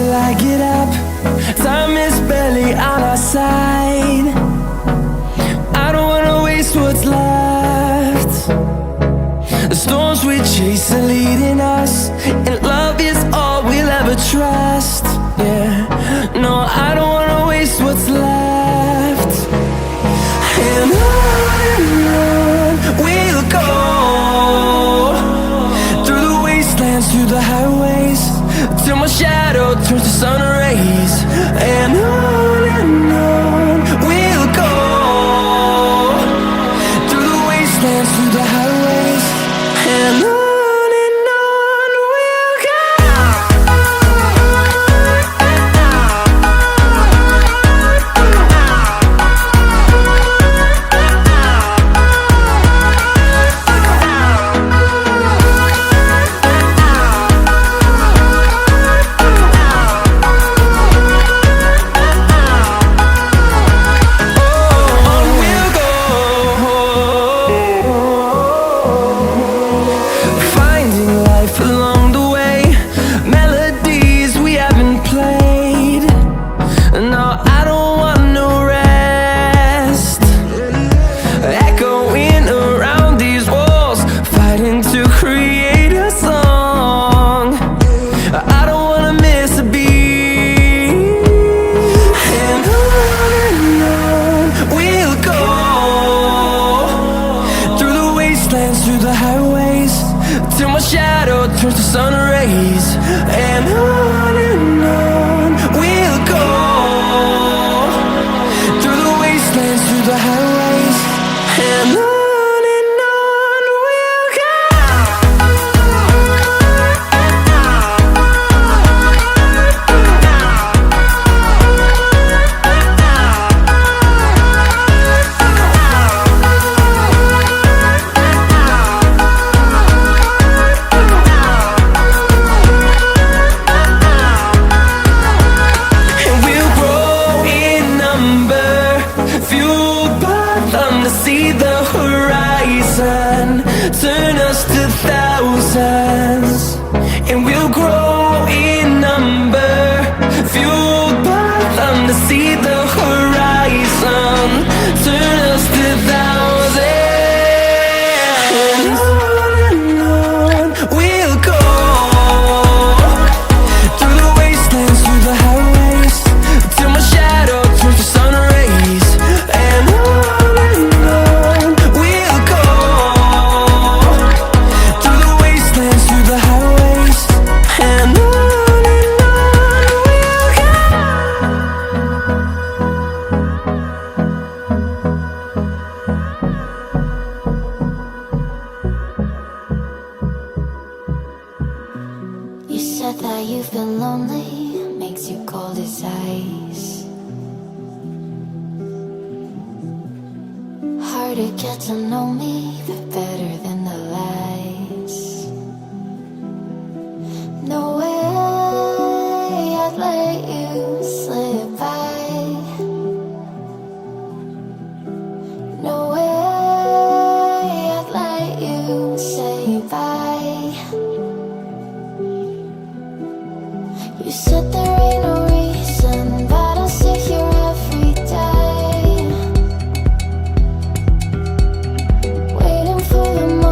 till I get up. Time is barely on our side. I don't wanna waste what's left. The storms we chase are leading us, and love is all we'll ever trust. Yeah, no, I don't wanna waste what's left. And on we'll go, through the wastelands, through the highways, till my shadow turns to sun rays. And on we'll go, through the wastelands, through the highways, and on we'll go. Through the highways, till my shadow turns to sun rays. And on we'll go, through the wastelands, through the highways, and on we'll go. See the horizon turn us to thousands, and we'll grow in number, fueled by them. To see the horizon turn us to thousands, and on we'll go, through the wastelands, through the highways, till my shadow turns to sun rays. And you said that you've been lonely, makes you cold as ice. Hard to get to know me, but better than the lies. No way I'd let you slip by. No way I'd let you say bye. You said there ain't no reason, but I'll sit here every day, waiting for the moment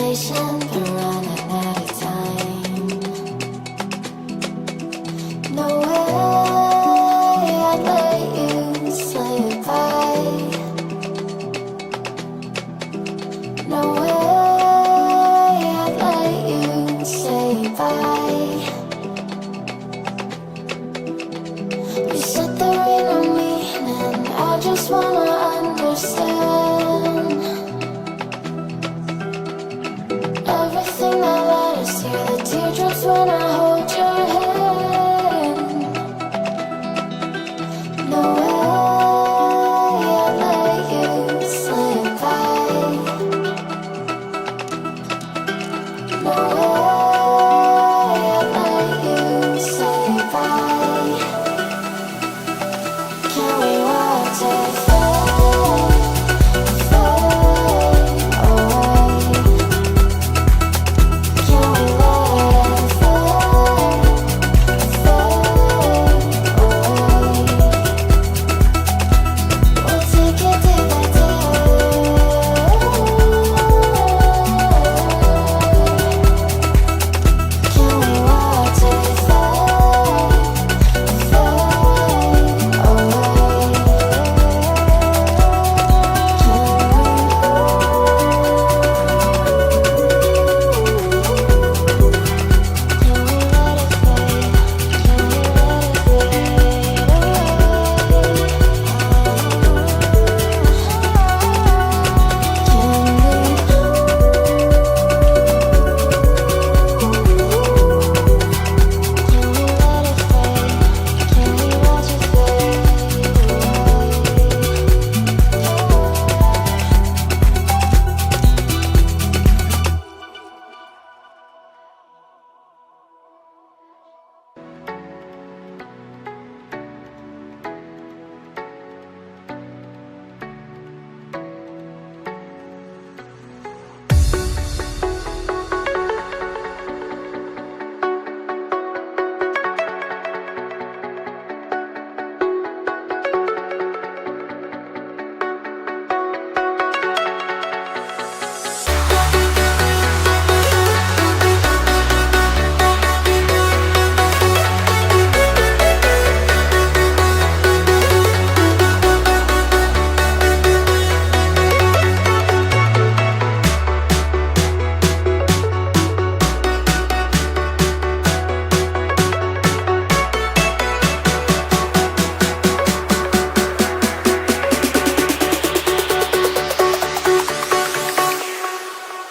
patient, but running out of time. No way I'd let you say goodbye. No way I'd let you say bye. You said there ain't no meaning, I just wanna understand everything that led us here, the teardrops when I hold your hand. No way I'd let you say goodbye. No way I'd let you say bye. Can we watch it fade, fade away? Can we let it fade, fade away? We'll take it day by day. Can we watch it fade, fade away?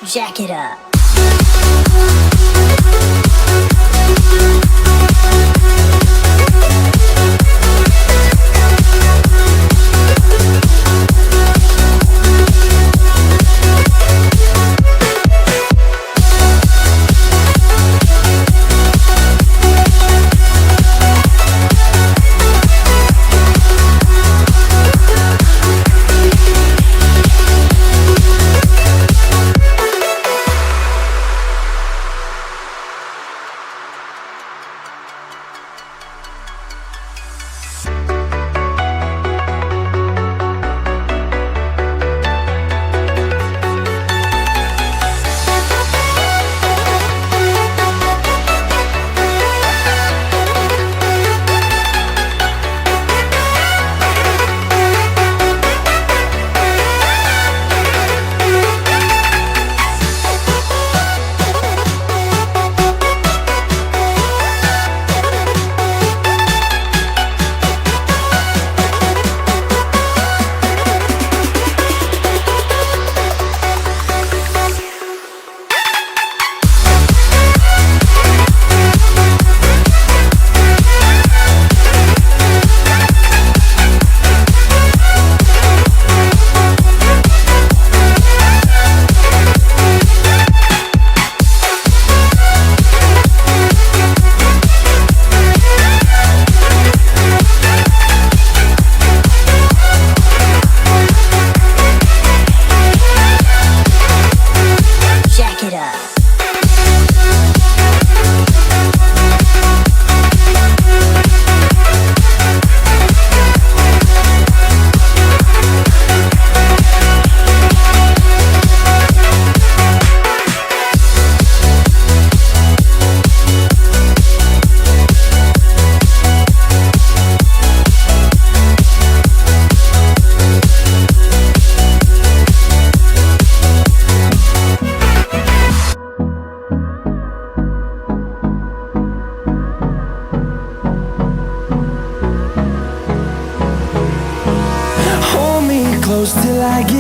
Jack it up.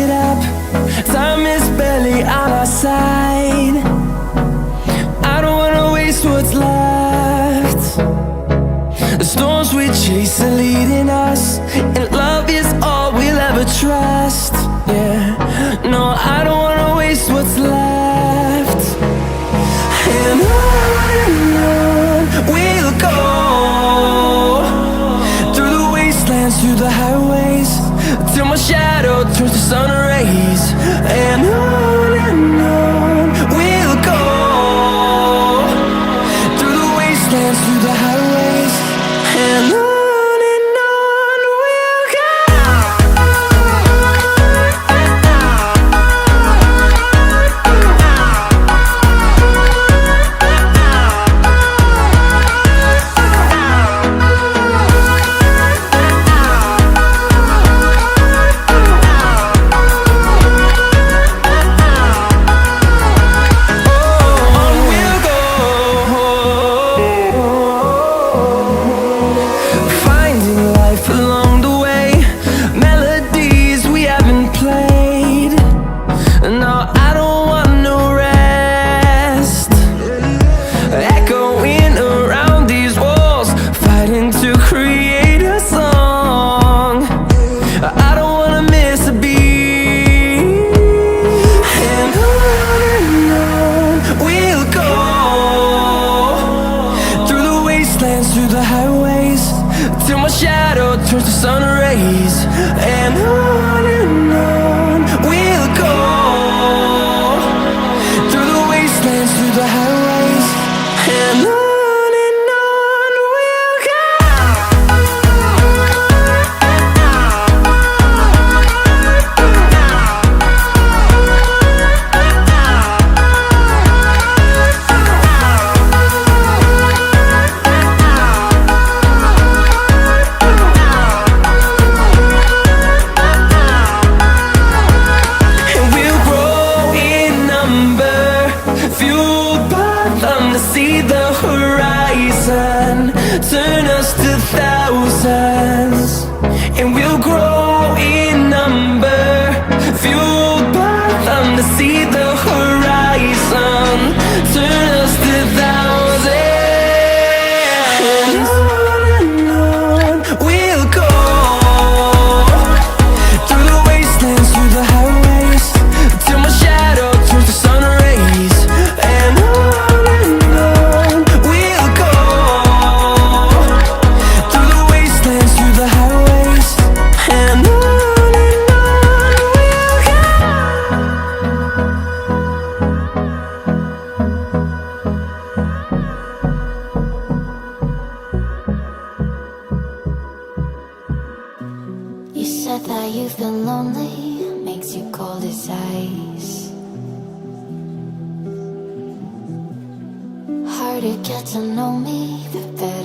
it up. Time is barely on our side. I don't wanna waste what's left. The storms we chase are leading us, and love is all we'll ever trust. Yeah, no, I don't wanna waste what's left. And on we'll go, through the wastelands, through the highways, till my shadow turns to sun rays. And on we'll go, through the wastelands, through the highways, and on we'll go. Through the highways, till my shadow turns to sun rays. And on we'll go, through the wastelands, through the highways, and on we'll go. See the horizon, turn us to thousands, and we'll grow in number, fueled by them to see the horizon, turn us to thousands, and on we'll go, through the wastelands, through the highways, till my shadow turns to sun rays. And said that you've been lonely, makes you cold as ice. Hard to get to know me, the better